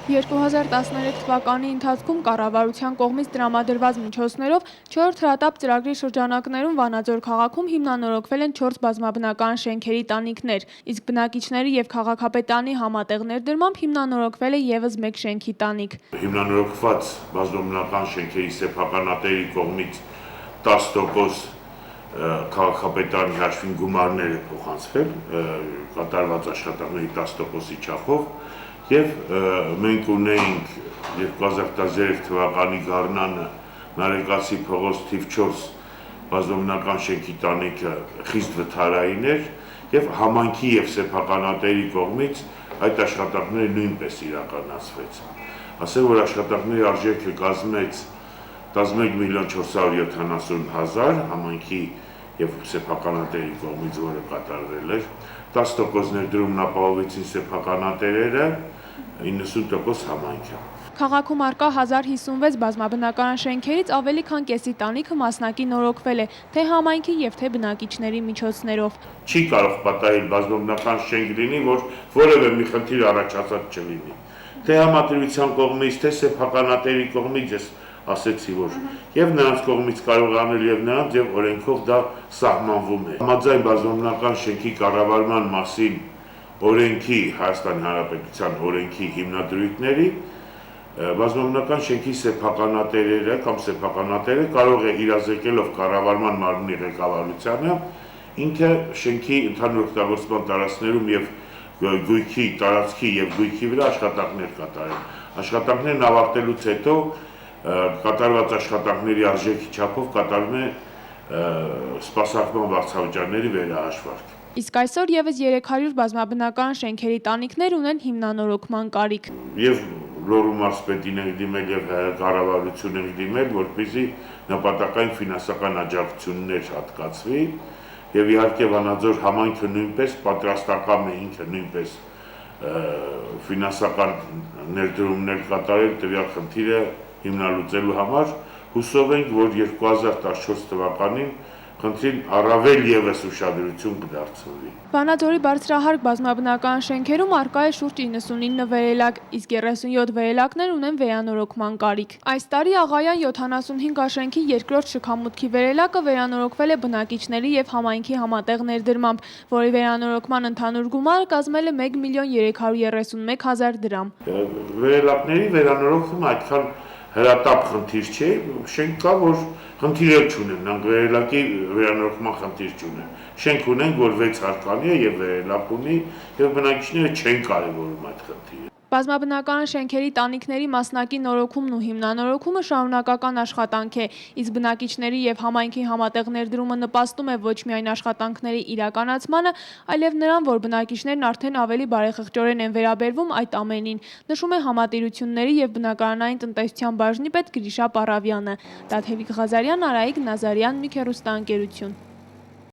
2013 թվականի ընթացքում կառավարության կողմից տրամադրված միջոցներով 4 հրատապ ծրագրի շրջանակներում Վանաձոր քաղաքում հիմնանորոգվել են 4 բազմաբնակարան շենքերի տանիքներ, իսկ բնակիչների եւ քաղաքապետարանի համատեղ ներդրմամբ հիմնանորոգվել է եւս մեկ շենքի տանիք։ Հիմնանորոգված բազմաբնակարան շենքերի սեփականատերի կողմից 10% քաղաքապետարանի հաշվին գումարներ է փոխանցվել կատարված աշխատանքների 10%-ի չափով եւ մենք ունեինք 2013 թվականի գարնանը Նարեկացի փողոց թիվ 4 բազմաբնակարան շենքի տանիքը խիստ վթարային էր եւ համայնքի եւ սեփականատերի կողմից այդ աշխատանքները նույնպես իրականացվեց։ Ասեմ, որ աշխատանքների արժեքը կազմեց 11.470.000 համայնքի եւ սեփականատերի կողմից, որը կատարվել էր, 10% ներդրումն ապահովեցին սեփականատերերը, 90% համայնքը։ Քաղաքում առկա 1056 բազմաբնակարան շենքերից ավելի քան կեսի տանիքը մասնակի նորոգվել է թե համայնքի եւ թե բնակիչների միջոցներով։ Չի կարող պատահել բազմաբնակարան շենք լինի, որ որևէ մի խնդիր առաջացած չլինի։ Թե համատիրության կողմից, թե սեփականատերի կողմից ասեցի, որ եւ նրանց կողմից կարող անել եւ նրանց եւ օրենքով դա սահմանվում է։ Համաձայն բազմաբնակարան շենքի կառավարման մասին օրենքի Հայաստանի Հանրապետության օրենքի հիմնադրույթների բազմաբնակարան շենքի սեփականատերերը կամ սեփականատերը կարող է իրազեկելով կառավարման մարմնի ղեկավարությանը ինքը շենքի ընդհանուր օգտագործման տարածքներում եւ գույքի տարածքի եւ գույքի վրա աշխատանքներ կատարել։ Աշխատանքներն ավարտելուց հետո կատարված աշխատանքների արժեքի չափով կատարվում է սպասարկման վարձավճարների վերահաշվարկ։ Իսկ այսօր եւս 300 բազմաբնակարան շենքերի տանիքներ ունեն հիմնանորոգման կարիք։ Եվ Լոռու մարզպետին ենք դիմել եւ կառավարություն ենք դիմել, որպեսզի նպատակային ֆինանսական աջակցություններ հատկացվի եւ իհարկե Վանաձոր համայնքը նույնպես պատրաստական է ինքը նույնպես ֆինանսական ներդրումներ կատարել տվյալ խնդիրը հիմնալուծելու համար։ Հուսով ենք, որ 2014 թվականին խնդրին առավել եւս ուշադրություն կդարձվի։ Վանաձորի բարձրահարկ բազմաբնակարան շենքերում առկա է շուրջ 99 վերելակ, իսկ 37 վերելակներ ունեն վերանորոգման կարիք։ Այս տարի Աղայան 75 աշենքի երկրորդ շքամուտքի վերելակը վերանորոգվել է բնակիչների եւ համայնքի համատեղ ներդրմամբ, որի վերանորոգման ընդհանուր գումարը կազմել է 1.331.000 դրամ։ Վերելակների վերանորոգումը այդքան հրատապ խնդիր չէ, շենք կա, որ խնդիր չունեն, նրանք վերելակի վերանորոգման խնդիր չունեն։ Շենք ունենք, որ 6 հարկանի է եւ վերելակ ունի եւ բնակիչները չեն կարևորում այդ խնդիրը։ Բազմաբնակարան շենքերի տանիքների մասնակի նորոգումն ու հիմնանորոգումը շարունակական աշխատանք է, իսկ բնակիչների եւ համայնքի համատեղ ներդրումը նպաստում է ոչ միայն աշխատանքների իրականացմանը, այլև նրան, որ բնակիչներն արդեն ավելի բարեխղճորեն են վերաբերվում այդ ամենին, նշում է Համատիրությունների եւ բնակարանային տնտեսության բաժնի պետ Գրիշա Պարավյանը։ Տաթևիկ Ղազարյան, Արայիկ Նազարյան, Միք հեռուստաընկերություն։